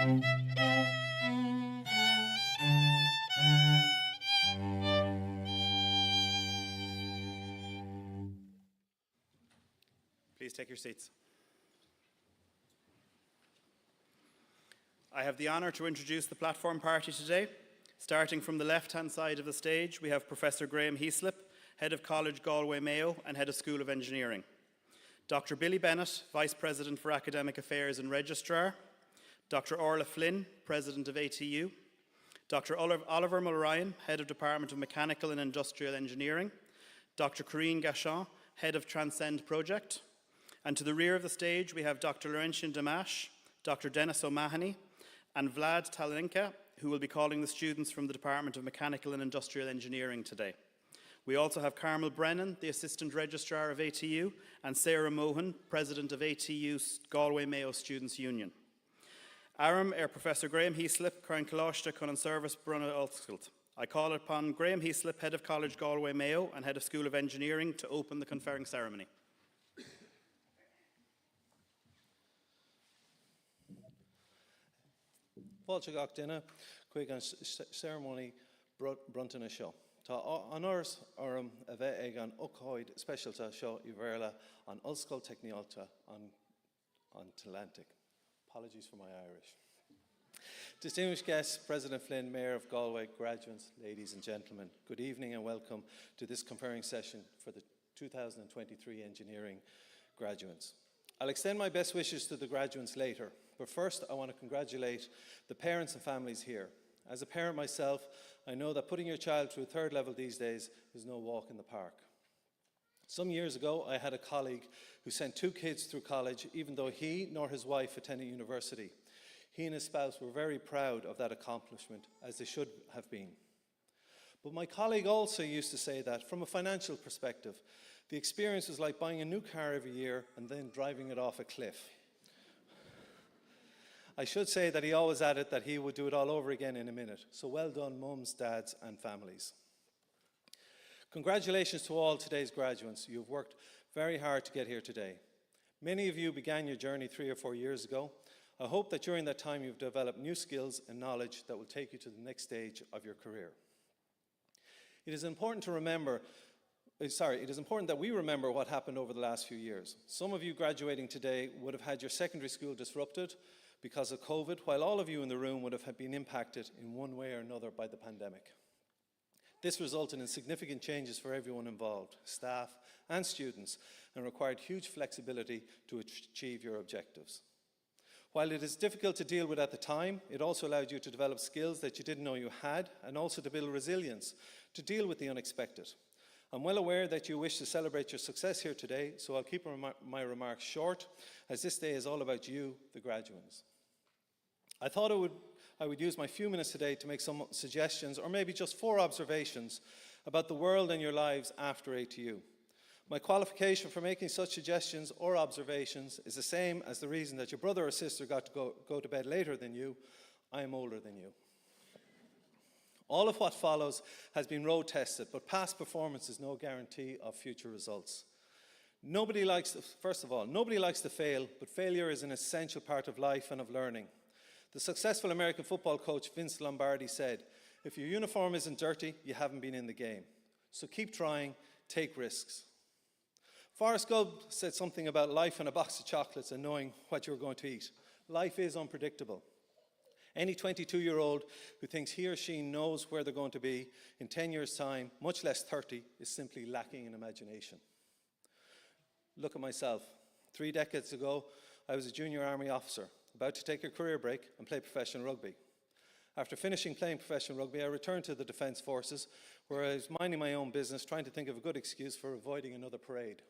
Please take your seats. I have the honour to introduce the platform party today. Starting from the left-hand side of the stage, we have Professor Graham Heaslip, Head of College Galway Mayo and Head of School of Engineering. Dr. Billy Bennett, Vice President for Academic Affairs and Registrar. Dr. Orla Flynn, President of ATU. Dr. Oliver Mulryan, Head of Department of Mechanical and Industrial Engineering. Dr. Corinne Gachon, Head of Transcend Project. And to the rear of the stage, we have Dr. Laurentian Damash, Dr. Dennis O'Mahony, and Vlad Talenka, who will be calling the students from the Department of Mechanical and Industrial Engineering today. We also have Carmel Brennan, the Assistant Registrar of ATU, and Sarah Mohan, President of ATU's Galway Mayo Students' Union. Aram Professor Graham Heaslip, Cairn Colashta Cunan Service Brunna Ulskult. I call upon Graham Heaslip, Head of College Galway Mayo and Head of School of Engineering, to open the conferring ceremony. Fáilte gach duine chuig an ceremony bruntaine seo. Tá honors orm a bheith ag an ócáid speisialta seo I bhéarla an Ulscoil Technialta an Atlantic. Apologies for my Irish. Distinguished guests, President Flynn, Mayor of Galway, graduates, ladies and gentlemen, good evening and welcome to this conferring session for the 2023 engineering graduates. I'll extend my best wishes to the graduates later, but first I want to congratulate the parents and families here. As a parent myself, I know that putting your child through a third level these days is no walk in the park. Some years ago, I had a colleague who sent 2 kids through college, even though he nor his wife attended university. He and his spouse were very proud of that accomplishment, as they should have been. But my colleague also used to say that, from a financial perspective, the experience was like buying a new car every year and then driving it off a cliff. I should say that he always added that he would do it all over again in a minute. So well done, mums, dads, and families. Congratulations to all today's graduates. You've worked very hard to get here today. Many of you began your journey 3 or 4 years ago. I hope that during that time you've developed new skills and knowledge that will take you to the next stage of your career. It is important that we remember what happened over the last few years. Some of you graduating today would have had your secondary school disrupted because of COVID, while all of you in the room would have been impacted in one way or another by the pandemic. This resulted in significant changes for everyone involved, staff and students, and required huge flexibility to achieve your objectives. While it is difficult to deal with at the time, it also allowed you to develop skills that you didn't know you had, and also to build resilience to deal with the unexpected. I'm well aware that you wish to celebrate your success here today, so I'll keep my remarks short, as this day is all about you, the graduates. I thought I would use my few minutes today to make some suggestions, or maybe just 4 observations, about the world and your lives after ATU. My qualification for making such suggestions or observations is the same as the reason that your brother or sister got to go to bed later than you. I am older than you. All of what follows has been road tested, but past performance is no guarantee of future results. First of all, nobody likes to fail, but failure is an essential part of life and of learning. The successful American football coach Vince Lombardi said, "If your uniform isn't dirty, you haven't been in the game. So keep trying, take risks." Forrest Gump said something about life and a box of chocolates and knowing what you're going to eat. Life is unpredictable. Any 22-year-old who thinks he or she knows where they're going to be in 10 years' time, much less 30, is simply lacking in imagination. Look at myself. 3 decades ago, I was a junior army officer, about to take a career break and play professional rugby. After finishing playing professional rugby, I returned to the Defence Forces, where I was minding my own business, trying to think of a good excuse for avoiding another parade.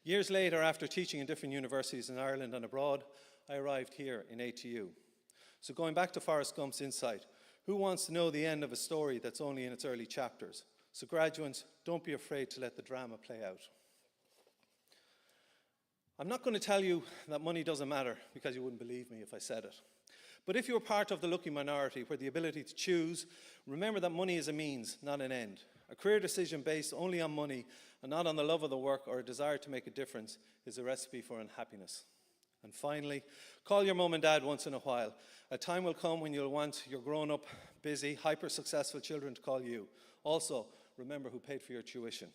Years later, after teaching in different universities in Ireland and abroad, I arrived here in ATU. So going back to Forrest Gump's insight, who wants to know the end of a story that's only in its early chapters? So graduates, don't be afraid to let the drama play out. I'm not going to tell you that money doesn't matter, because you wouldn't believe me if I said it. But if you're part of the lucky minority where the ability to choose, remember that money is a means, not an end. A career decision based only on money and not on the love of the work or a desire to make a difference is a recipe for unhappiness. And finally, call your mum and dad once in a while. A time will come when you'll want your grown-up, busy, hyper-successful children to call you. Also, remember who paid for your tuition.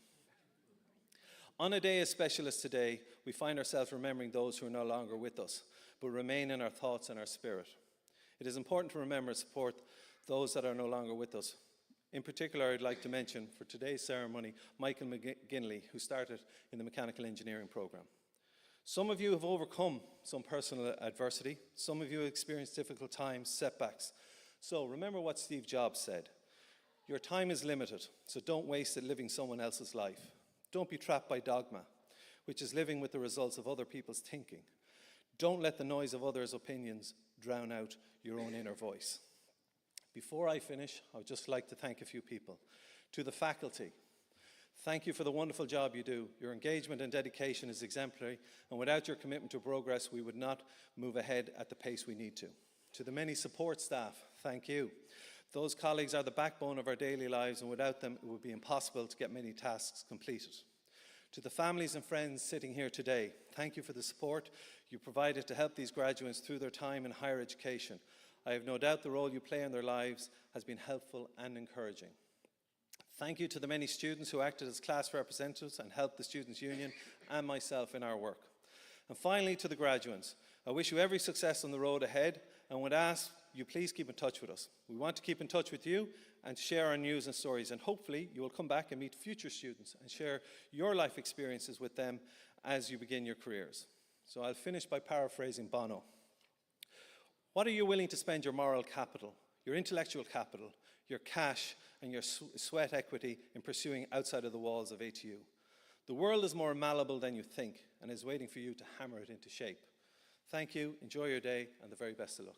On a day as special as today, we find ourselves remembering those who are no longer with us, but remain in our thoughts and our spirit. It is important to remember and support those that are no longer with us. In particular, I'd like to mention for today's ceremony, Michael McGinley, who started in the mechanical engineering program. Some of you have overcome some personal adversity. Some of you have experienced difficult times, setbacks. So remember what Steve Jobs said. Your time is limited, so don't waste it living someone else's life. Don't be trapped by dogma, which is living with the results of other people's thinking. Don't let the noise of others' opinions drown out your own inner voice. Before I finish, I would just like to thank a few people. To the faculty, thank you for the wonderful job you do. Your engagement and dedication is exemplary, and without your commitment to progress, we would not move ahead at the pace we need to. To the many support staff, thank you. Those colleagues are the backbone of our daily lives, and without them, it would be impossible to get many tasks completed. To the families and friends sitting here today, thank you for the support you provided to help these graduates through their time in higher education. I have no doubt the role you play in their lives has been helpful and encouraging. Thank you to the many students who acted as class representatives and helped the Students' Union and myself in our work. And finally, to the graduates, I wish you every success on the road ahead and would ask you please keep in touch with us. We want to keep in touch with you and share our news and stories, and hopefully you will come back and meet future students and share your life experiences with them as you begin your careers. So I'll finish by paraphrasing Bono. What are you willing to spend your moral capital, your intellectual capital, your cash and your sweat equity in pursuing outside of the walls of ATU? The world is more malleable than you think and is waiting for you to hammer it into shape. Thank you, enjoy your day, and the very best of luck.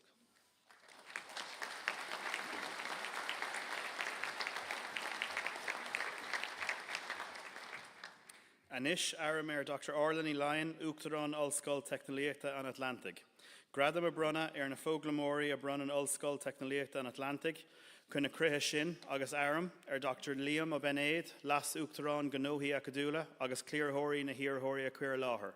Anish Aramer Dr. Orlany Lyon, Uachtaráin Ulscoil Technoliaachta an Atlantic. Gradam a brunna na Foglamori a brunnan Ulscoil Technoliaachta an Atlantic, Cunna Criha Shin, agus Aram, Dr. Liam o Benaid, Las Uachtaráin Ganohi Acadula, agus Clearhori na Hirhori a Queer Láher.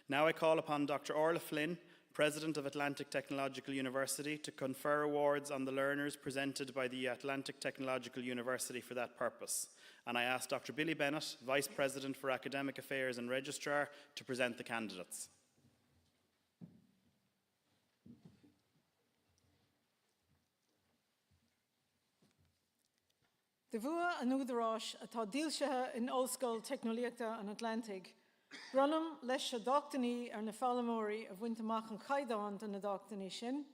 Now I call upon Dr. Orla Flynn, President of Atlantic Technological University, to confer awards on the learners presented by the Atlantic Technological University for that purpose. And I ask Dr. Billy Bennett, Vice President for Academic Affairs and Registrar, to present the candidates. De bhua an údarás atá díolsethe in Ulscoil Technoliaachta an Atlantic, brunam leis a doctaní ar na Fálamóirí a bhaint amach an chaideán den na doctaní sin,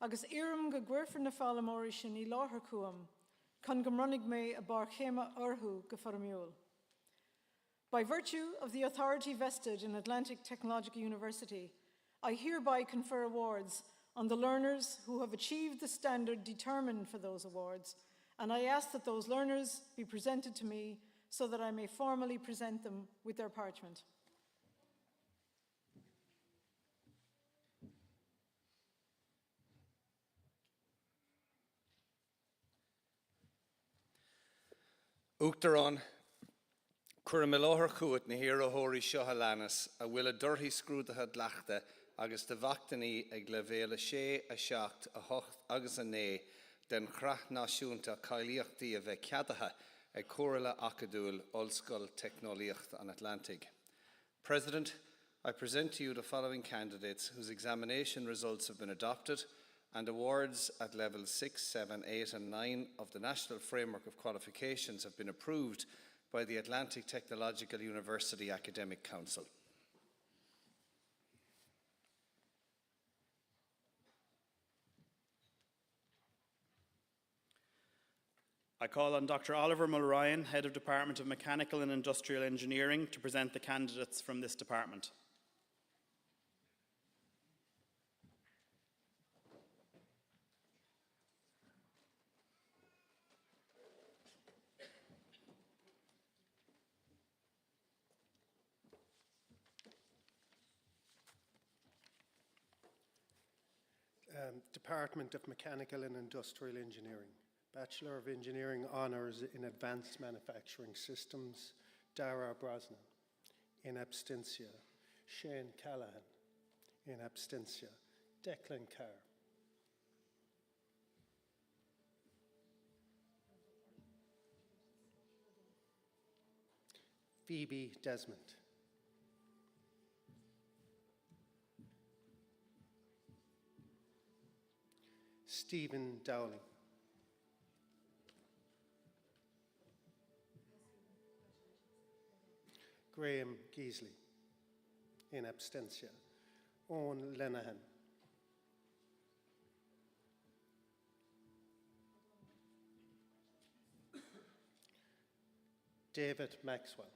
agus iarm go gcuirfear na Fálamóirí sin í láthair cuam, chun go mronnig mé a bar chéime orthú go formiúil. By virtue of the authority vested in Atlantic Technological University, I hereby confer awards on the learners who have achieved the standard determined for those awards, and I ask that those learners be presented to me so that I may formally present them with their parchment. Uachtaráin, cur me láthar chuat na hiarrthóirí seo halanas a bhfuil a dorthaí scrúdathe dleachta agus de bhachtaní ag le bhéle sé a seacht a hocht agus a né den chraith náisiúnta cailíochtaí a bheith ceadathe ag Comhairle Acadúil Ulscoil Technoliaachta an Atlantic. President, I present to you the following candidates whose examination results have been adopted and awards at levels 6, 7, 8 and 9 of the National Framework of Qualifications have been approved by the Atlantic Technological University Academic Council. I call on Dr. Oliver Mulryan, Head of Department of Mechanical and Industrial Engineering, to present the candidates from this department. Department of Mechanical and Industrial Engineering. Bachelor of Engineering Honours in Advanced Manufacturing Systems, Dara Brosnan. In Abstentia, Shane Callahan. In absentia, Declan Carr. Phoebe Desmond. Stephen Dowling. Graham Geesley. In absentia, Owen Lenahan. David Maxwell.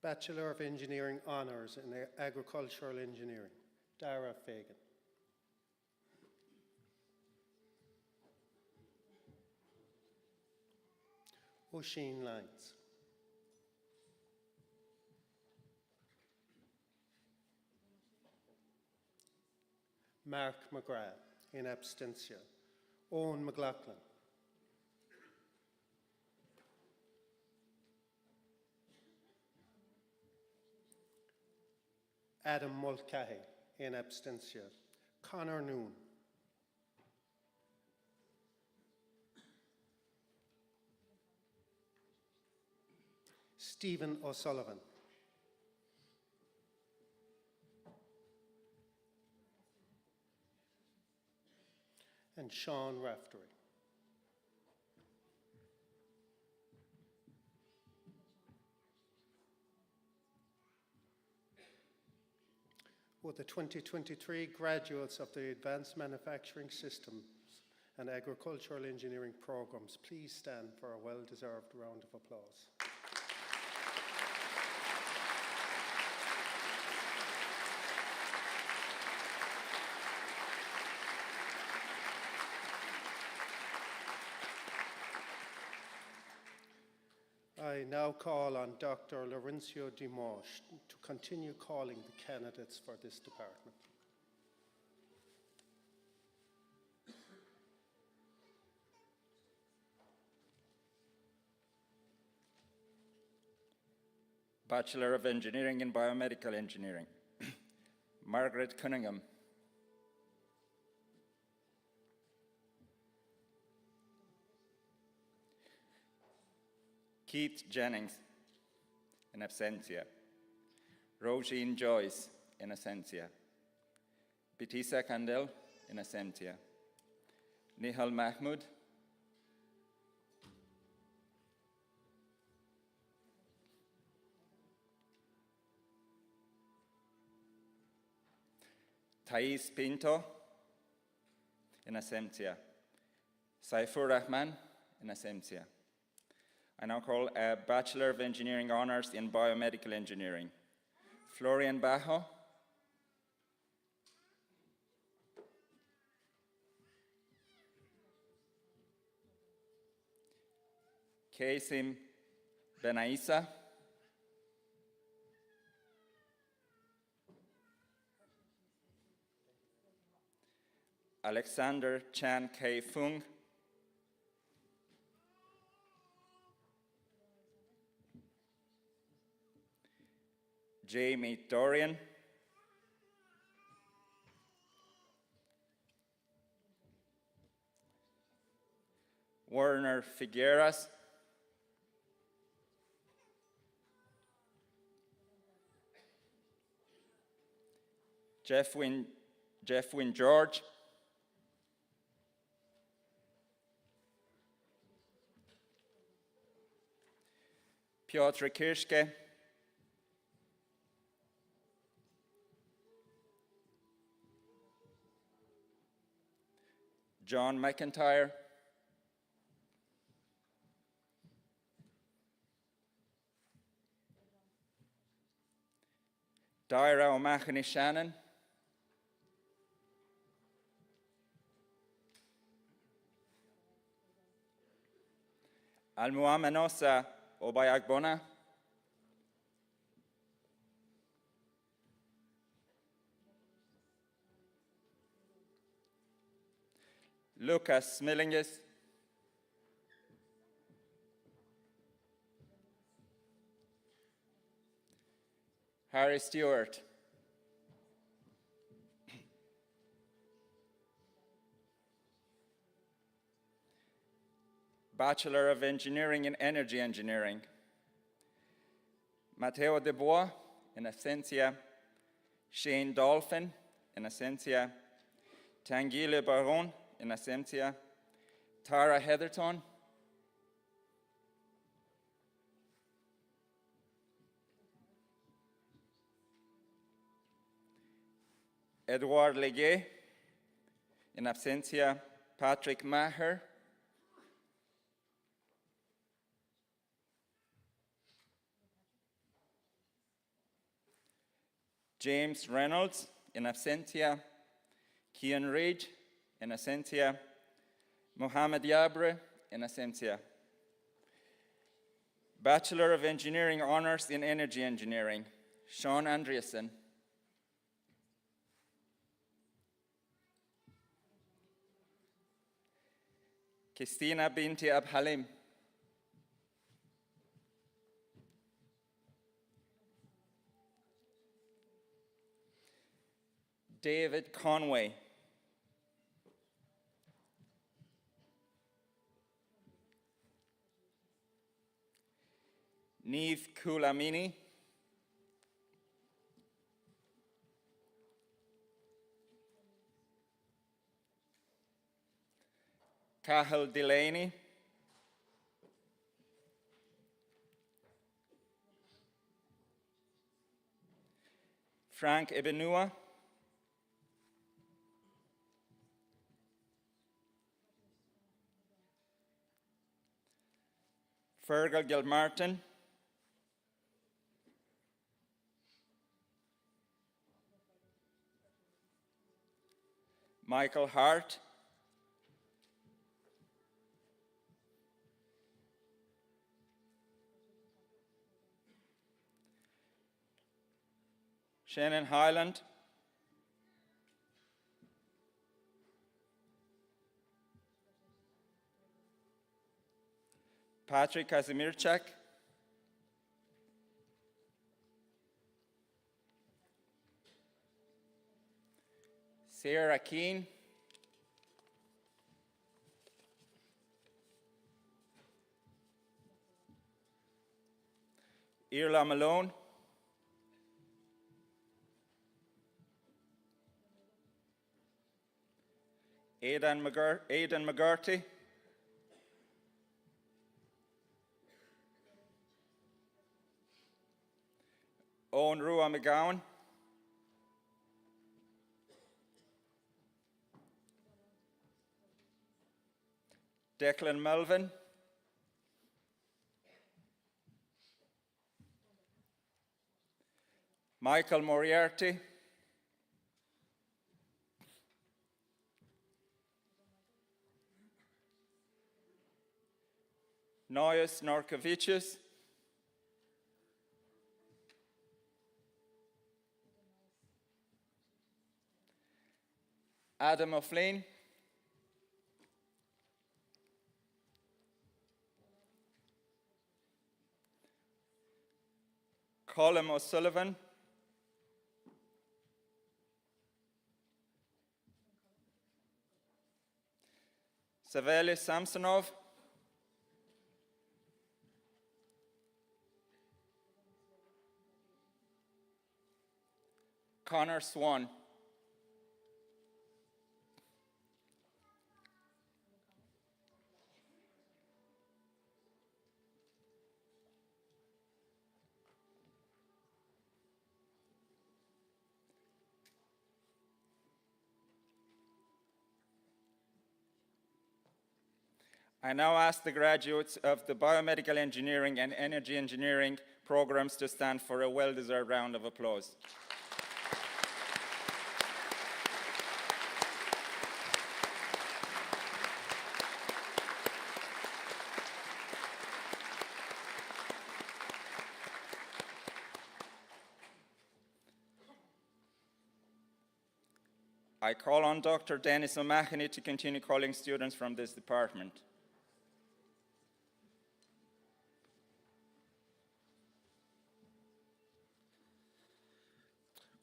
Bachelor of Engineering Honours in Agricultural Engineering, Dara Fagan. Oisin Lyons. Mark McGrath, in absentia. Owen McLaughlin. Adam Mulcahy, in absentia. Conor Noon. Stephen O'Sullivan. And Sean Raftery. Would the 2023 graduates of the Advanced Manufacturing Systems and Agricultural Engineering programs please stand for a well-deserved round of applause. I now call on Dr. Laurencio Dimanche to continue calling the candidates for this department. Bachelor of Engineering in Biomedical Engineering, Margaret Cunningham. Keith Jennings, in absentia. Roisin Joyce, in absentia. Betisa Kandel, in absentia. Nihal Mahmood. Thais Pinto, in absentia. Saifur Rahman, in absentia. I now call a Bachelor of Engineering Honours in Biomedical Engineering. Florian Bajo. Kasim Benaissa. Alexander Chan K. Fung. Jamie Dorian. Werner Figueras. Jeff Wynne George. Piotr Kirschke. John McIntyre. Daira O'Mahony Shannon. Almuamenosa Obayagbona. Lucas Smillinges. Harry Stewart. Bachelor of Engineering in Energy Engineering. Matteo De Bois, in absentia. Shane Dolphin, in absentia. Tanguyle Baron, in absentia. Tara Heatherton. Edouard Leguet, in absentia. Patrick Maher. James Reynolds, in absentia. Cian Reid, in absentia. Mohamed Yabre, in absentia. Bachelor of Engineering Honours in Energy Engineering, Sean Andreasen. Christina Binti Abhalim. David Conway. Neve Koulamini. Cahill Delaney. Frank Ebenua. Fergal Gilmartin. Michael Hart. Shannon Highland. Patrick Kazimirchak. Sarah Keane. Irla Malone. Aidan McGarty. Owen Rua McGowan. Declan Melvin. Michael Moriarty. Noyes Norkovicius. Adam O'Flynn. Colin O'Sullivan. Saveli Samsonov. Connor Swan. I now ask the graduates of the Biomedical Engineering and Energy Engineering programs to stand for a well-deserved round of applause. I call on Dr. Dennis O'Mahony to continue calling students from this department.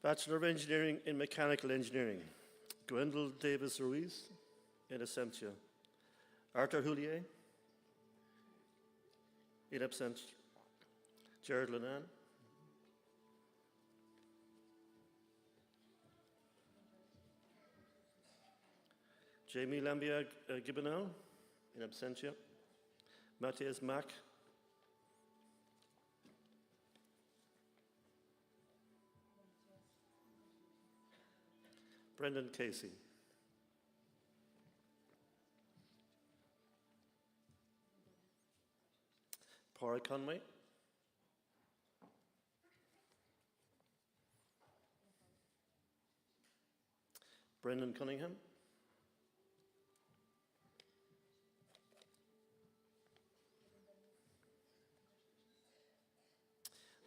Bachelor of Engineering in Mechanical Engineering, Gwendol Davis Ruiz, in absentia. Arthur Houllier, in absentia. Jared Lenan, Jamie Lambia Gibonel, in absentia. Matthias Mack, Brendan Casey, Paula Conway, Brendan Cunningham,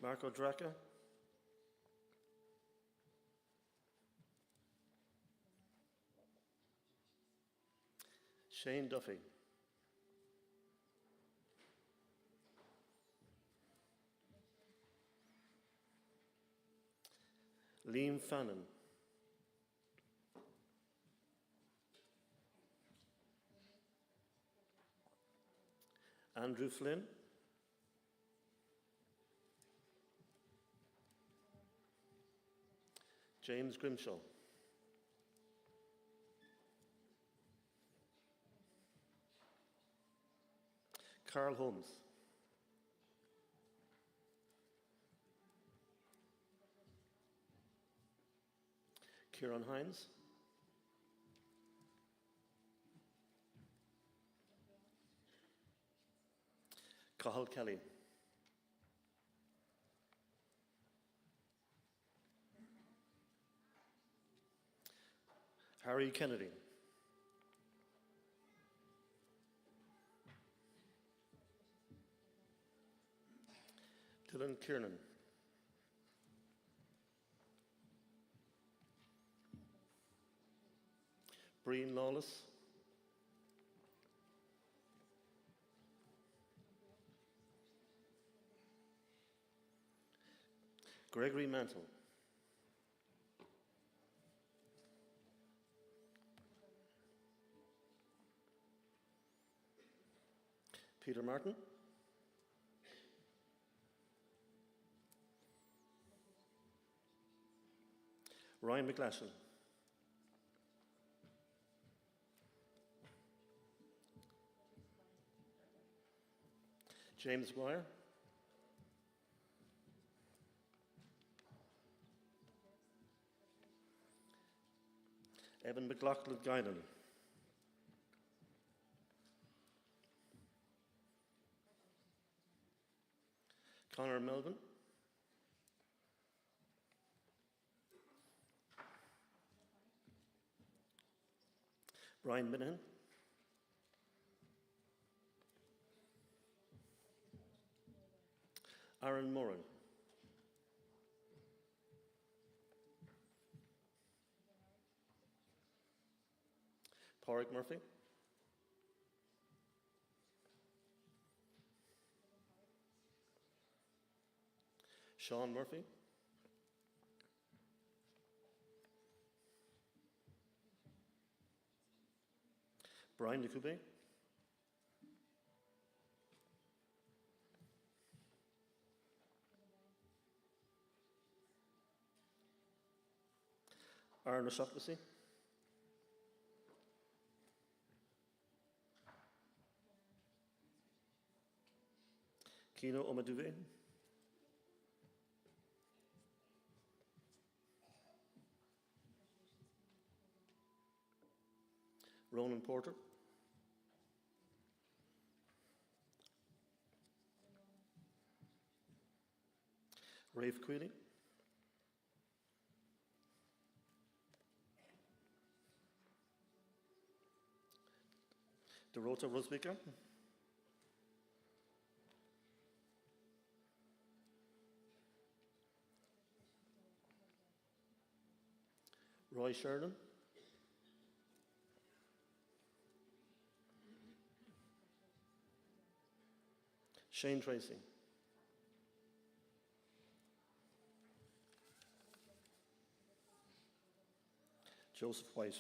Marco Draca, Shane Duffy, Liam Fannin, Andrew Flynn, James Grimshaw, Carl Holmes, Kieran Hines, Cathal Kelly, Harry Kennedy, Dylan Kiernan, Breen Lawless, Gregory Mantle, Peter Martin, Ryan McGlashan, James Guire, Evan McLaughlin Guinan, Conor Melvin, Brian Minahan, Aaron Moran, Pádraig Murphy, Sean Murphy, Brian Lecube, Aaron O'Shaughnessy, Kino Omaduve, Ronan Porter, Rafe Queely, Dorota Rosbika, Roy Sheridan, Shane Tracy, Joseph White.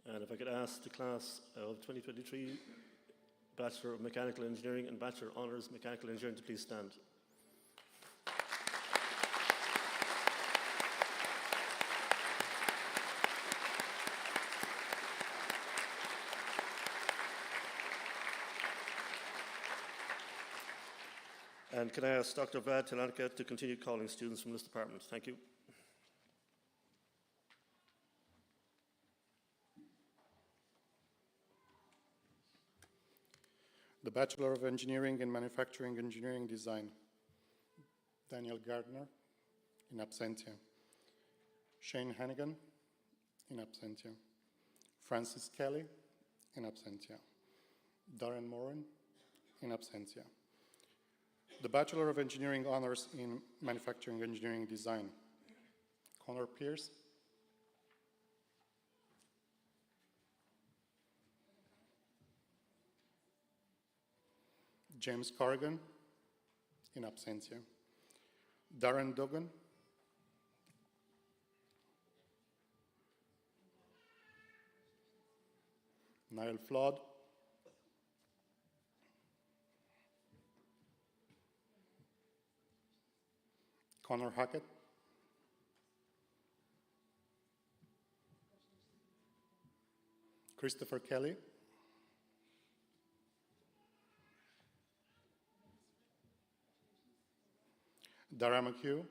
And if I could ask the class of 2023, Bachelor of Mechanical Engineering and Bachelor Honours Mechanical Engineering to please stand. And can I ask Dr. Brad Telanka to continue calling students from this department? Thank you. The Bachelor of Engineering in Manufacturing Engineering Design, Daniel Gardner, in absentia. Shane Hannigan, in absentia. Francis Kelly, in absentia. Darren Moran, in absentia. The Bachelor of Engineering Honours in Manufacturing Engineering Design, Connor Pierce. James Corrigan, in absentia. Darren Duggan. Niall Flood. Conor Hackett. Christopher Kelly. Dara McHugh.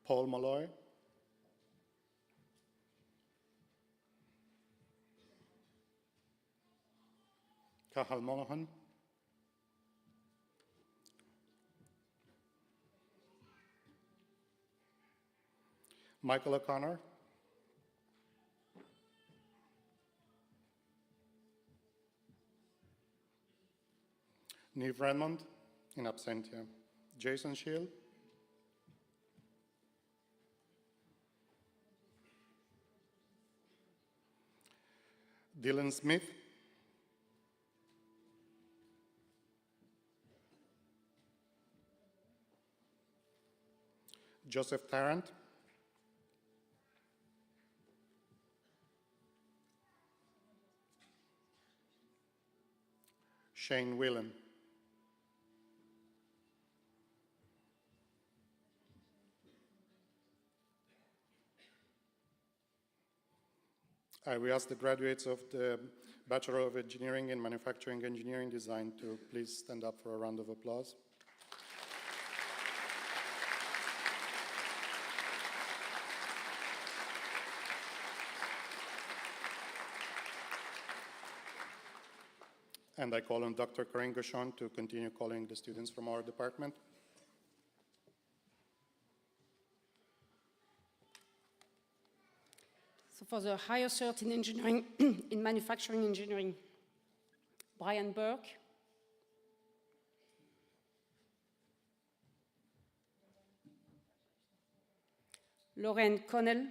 Paul Malloy. Cahal Monaghan. Michael O'Connor. Niamh Redmond, in absentia. Jason Shield. Dylan Smith. Joseph Tarrant. Shane Whelan. We ask the graduates of the Bachelor of Engineering in Manufacturing Engineering Design to please stand up for a round of applause. And I call on Dr. Corinne Gauchon to continue calling the students from our department. So for the higher cert in engineering, in manufacturing engineering, Brian Burke, Lauren Connell,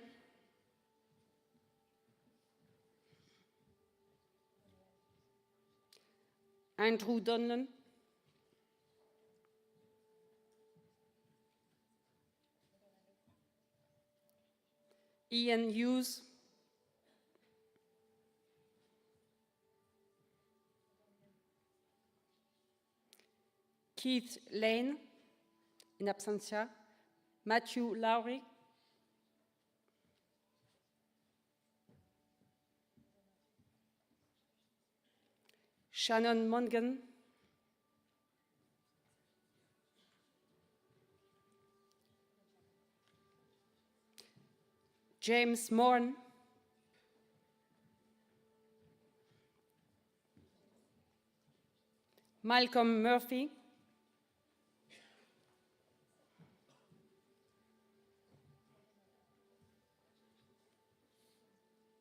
Andrew Donlan, Ian Hughes, Keith Lane, in absentia, Matthew Lowry, Shannon Mongan, James Morn, Malcolm Murphy,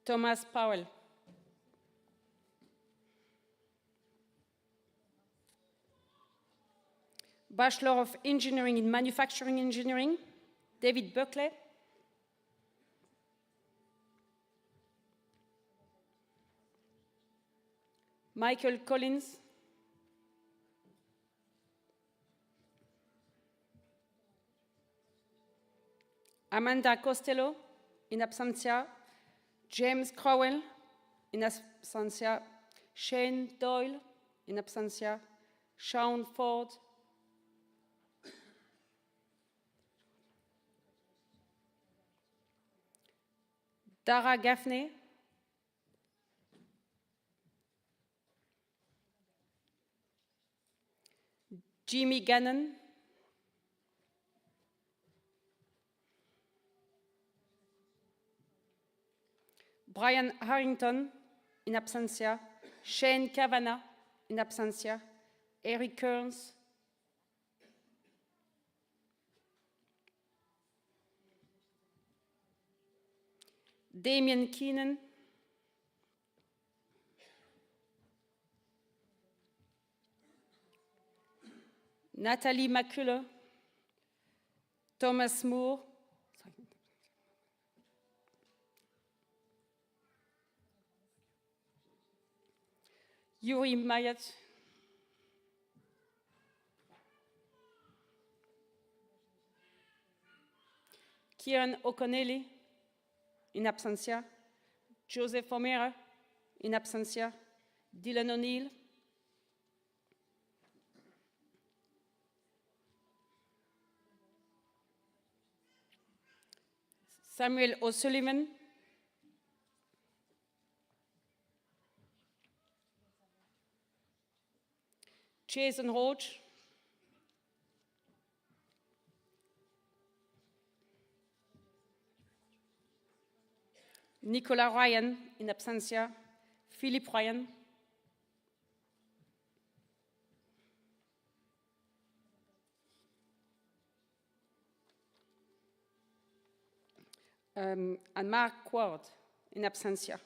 Thomas Powell, Bachelor of Engineering in Manufacturing Engineering, David Buckley. Michael Collins. Amanda Costello, in absentia. James Crowell, in absentia. Shane Doyle, in absentia. Sean Ford. Dara Gaffney. Jimmy Gannon. Brian Harrington, in absentia. Shane Kavanagh, in absentia. Eric Kearns. Damien Keenan. Natalie McCullough. Thomas Moore. Yuri Mayat. Kieran O'Connelly, in absentia. Joseph O'Meara, in absentia. Dylan O'Neill. Samuel O'Sullivan. Jason Roach. Nicola Ryan, in absentia. Philip Ryan. And Mark Ward, in absentia.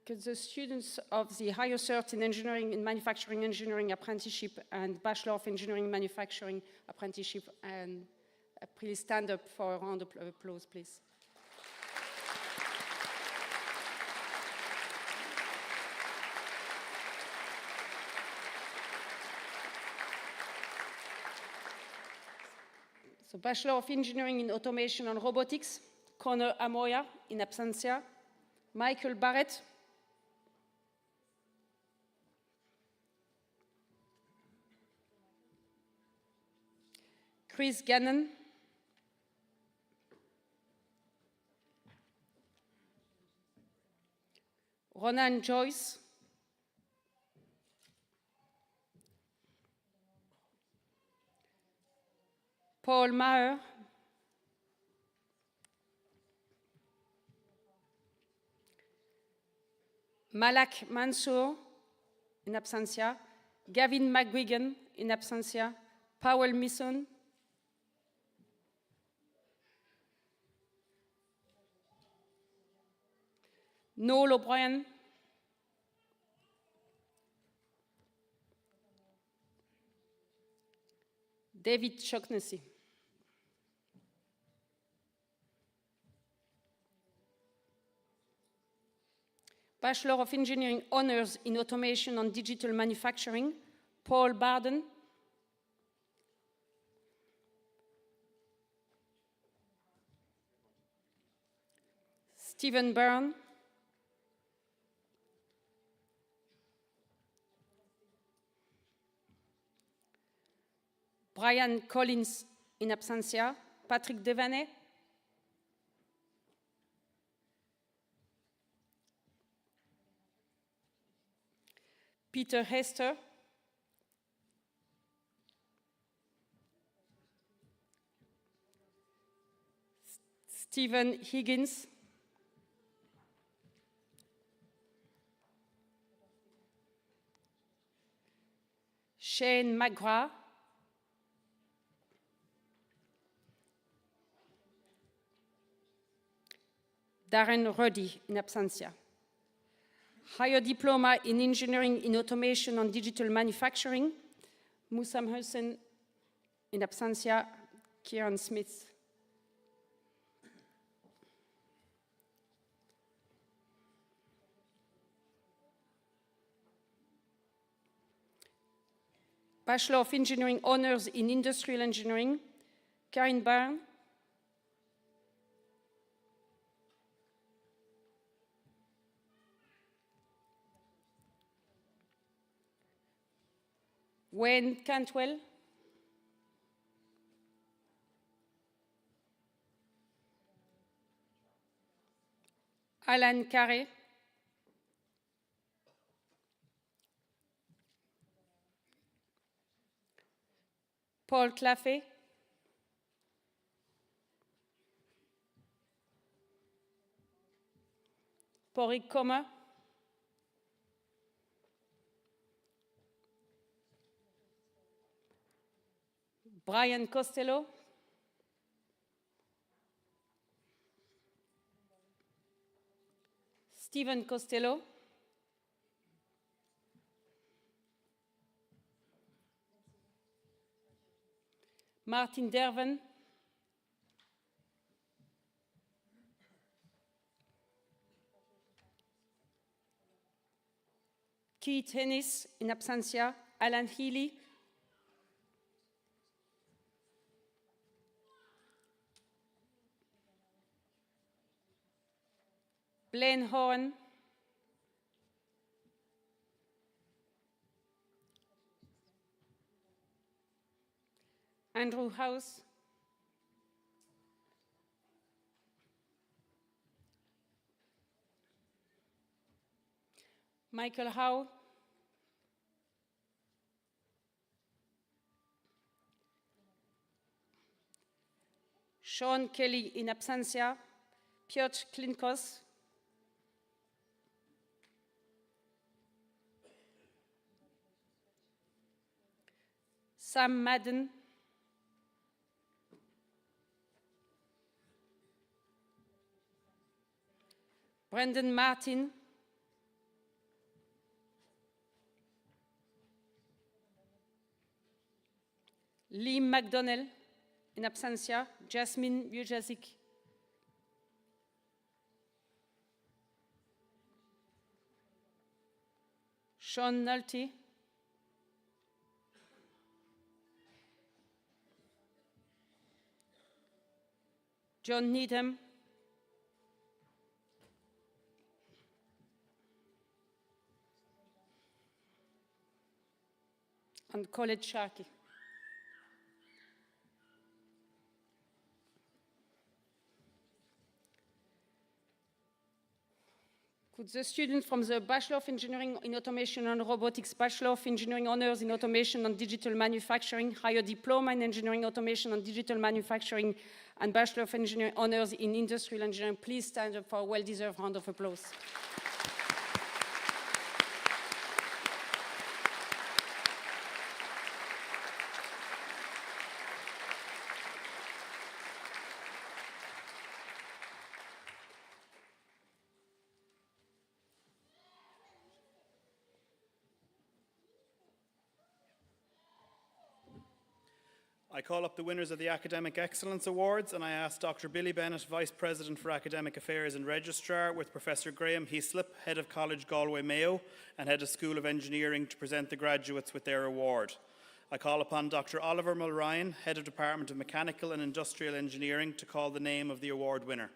Could the students of the Higher Cert in Engineering in Manufacturing Engineering Apprenticeship and Bachelor of Engineering Manufacturing Apprenticeship and please stand up for a round of applause, please. So Bachelor of Engineering in Automation and Robotics, Connor Amoya, in absentia. Michael Barrett. Chris Gannon. Ronan Joyce. Paul Maher. Malak Mansour, in absentia. Gavin McGuigan, in absentia. Powell Misson. Noel O'Brien. David Shocknessy. Bachelor of Engineering Honors in Automation and Digital Manufacturing, Paul Barden. Stephen Byrne. Brian Collins, in absentia. Patrick Devaney. Peter Hester. Stephen Higgins. Shane McGrath. Darren Ruddy, in absentia. Higher Diploma in Engineering in Automation and Digital Manufacturing, Musam Hussain, In absentia, Kieran Smith. Bachelor of Engineering Honors in Industrial Engineering, Karin Byrne. Wayne Cantwell. Alan Carré. Paul Claffey. Porrick Kommer. Brian Costello. Stephen Costello. Martin Derven. Keith Hennis, in absentia, Alan Healy. Blaine Horan. Andrew House. Michael Howe. Sean Kelly, in absentia, Piotr Klinkos. Sam Madden. Brendan Martin. Liam McDonnell, in absentia, Jasmine Bujazic. Sean Nulty. John Needham. And Colette Sharkey. Could the students from the Bachelor of Engineering in Automation and Robotics, Bachelor of Engineering Honors in Automation and Digital Manufacturing, Higher Diploma in Engineering Automation and Digital Manufacturing, and Bachelor of Engineering Honors in Industrial Engineering, please stand up for a well-deserved round of applause. I call up the winners of the Academic Excellence Awards, and I ask Dr. Billy Bennett, Vice President for Academic Affairs and Registrar, with Professor Graham Heaslip, Head of College Galway Mayo and Head of School of Engineering, to present the graduates with their award. I call upon Dr. Oliver Mulryan, Head of Department of Mechanical and Industrial Engineering, to call the name of the award winner.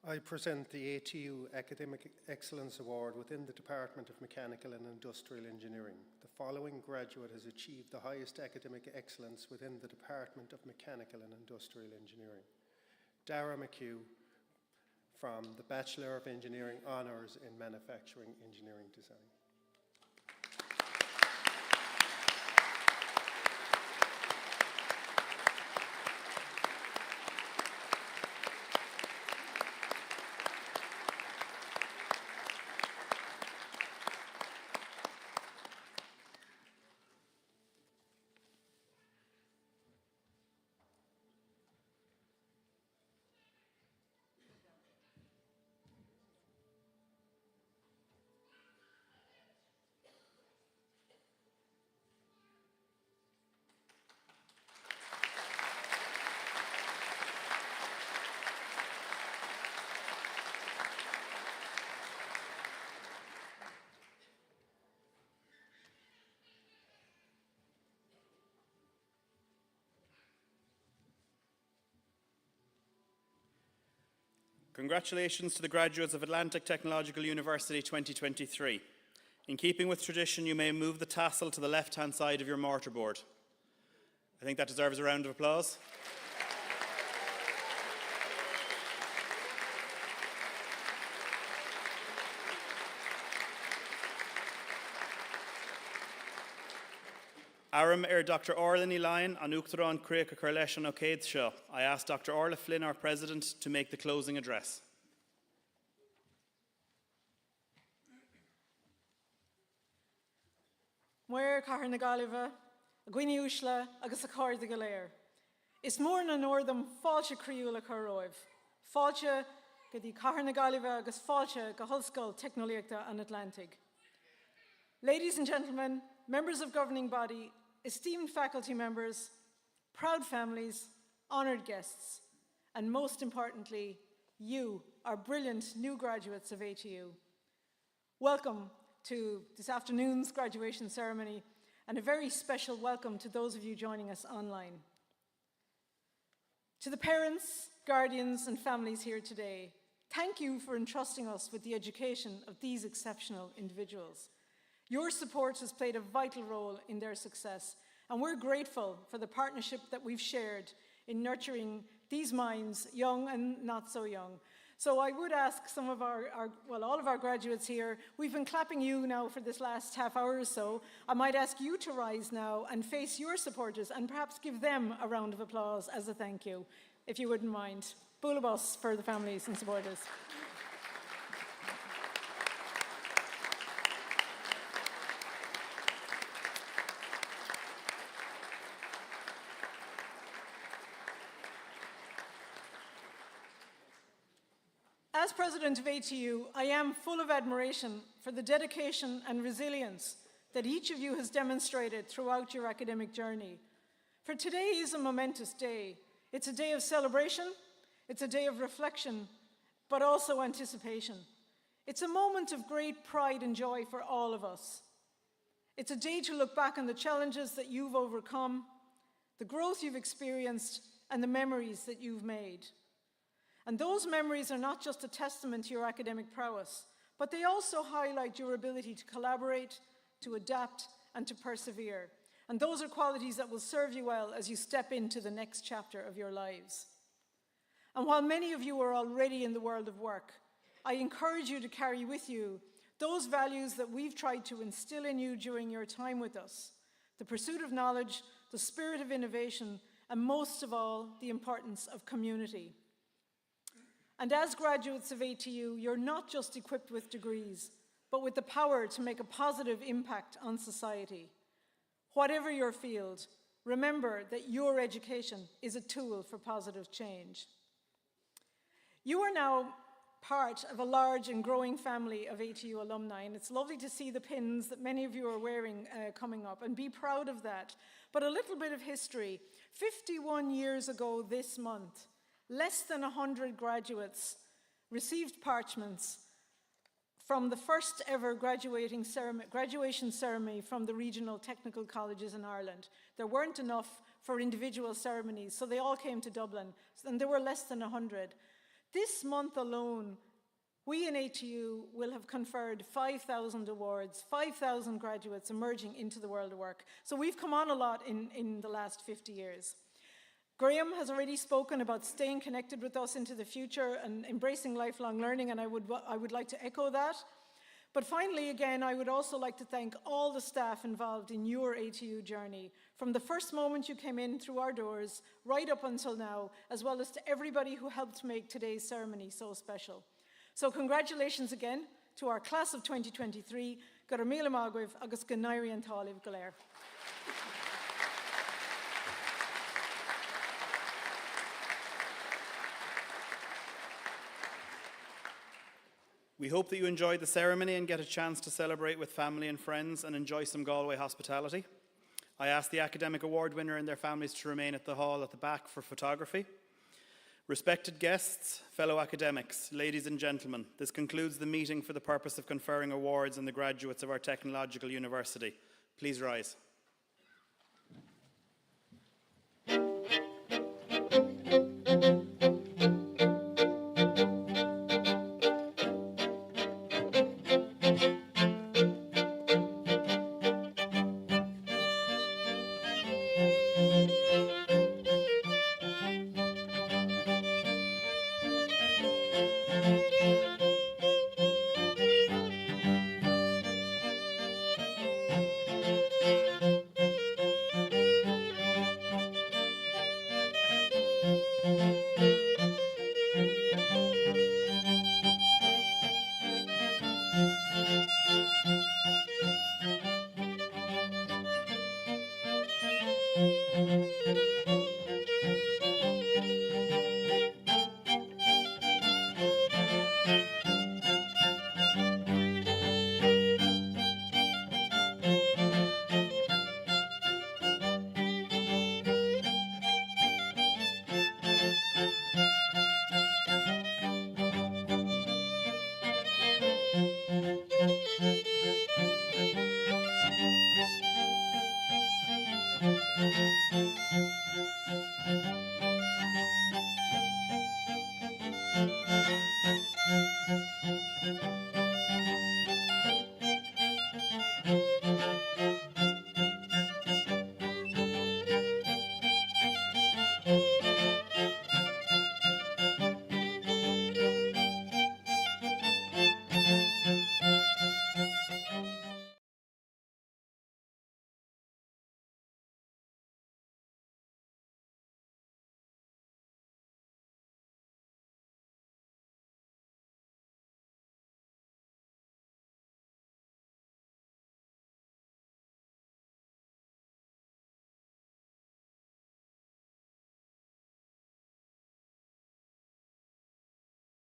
I present the ATU Academic Excellence Award within the Department of Mechanical and Industrial Engineering. The following graduate has achieved the highest academic excellence within the Department of Mechanical and Industrial Engineering. Dara McHugh from the Bachelor of Engineering Honours in Manufacturing Engineering Design. Congratulations to the graduates of Atlantic Technological University 2023. In keeping with tradition, you may move the tassel to the left-hand side of your mortarboard. I think that deserves a round of applause. Aram Dr. Orla ní Lion an Uachtarán Craocha Chuir leis an Ócéad seo. I ask Dr. Orla Flynn, our President, to make the closing address. Muir Cahar na Galway, a Gwine Ushla, agus a Card de Galéir. Is mór na Northam fáilte críúla churóibh. Fáilte go dtí Cahar na Galway agus fáilte go Hullscoil Technoliachta an Atlantic. Ladies and gentlemen, members of governing body, esteemed faculty members, proud families, honoured guests, and most importantly, you, our brilliant new graduates of ATU. Welcome to this afternoon's graduation ceremony, and a very special welcome to those of you joining us online. To the parents, guardians, and families here today, thank you for entrusting us with the education of these exceptional individuals. Your support has played a vital role in their success, and we're grateful for the partnership that we've shared in nurturing these minds, young and not so young. So I would ask some of all of our graduates here, we've been clapping you now for this last half hour or so. I might ask you to rise now and face your supporters and perhaps give them a round of applause as a thank you, if you wouldn't mind. Búlabás for the families and supporters. As President of ATU, I am full of admiration for the dedication and resilience that each of you has demonstrated throughout your academic journey. For today is a momentous day. It's a day of celebration, it's a day of reflection, but also anticipation. It's a moment of great pride and joy for all of us. It's a day to look back on the challenges that you've overcome, the growth you've experienced, and the memories that you've made. And those memories are not just a testament to your academic prowess, but they also highlight your ability to collaborate, to adapt, and to persevere. And those are qualities that will serve you well as you step into the next chapter of your lives. And while many of you are already in the world of work, I encourage you to carry with you those values that we've tried to instill in you during your time with us: the pursuit of knowledge, the spirit of innovation, and most of all, the importance of community. And as graduates of ATU, you're not just equipped with degrees, but with the power to make a positive impact on society. Whatever your field, remember that your education is a tool for positive change. You are now part of a large and growing family of ATU alumni, and it's lovely to see the pins that many of you are wearing coming up, and be proud of that. But a little bit of history. 51 years ago this month, less than 100 graduates received parchments from the first ever graduation ceremony from the regional technical colleges in Ireland. There weren't enough for individual ceremonies, so they all came to Dublin, and there were less than 100. This month alone, we in ATU will have conferred 5,000 awards, 5,000 graduates emerging into the world of work. So we've come on a lot in the last 50 years. Graham has already spoken about staying connected with us into the future and embracing lifelong learning, and I would like to echo that. But finally, again, I would also like to thank all the staff involved in your ATU journey, from the first moment you came in through our doors, right up until now, as well as to everybody who helped make today's ceremony so special. So congratulations again to our class of 2023, Gur míle mágaibh agus go nairi an táilibh go léir. We hope that you enjoyed the ceremony and get a chance to celebrate with family and friends and enjoy some Galway hospitality. I ask the academic award winner and their families to remain at the hall at the back for photography. Respected guests, fellow academics, ladies and gentlemen, this concludes the meeting for the purpose of conferring awards on the graduates of our technological university. Please rise.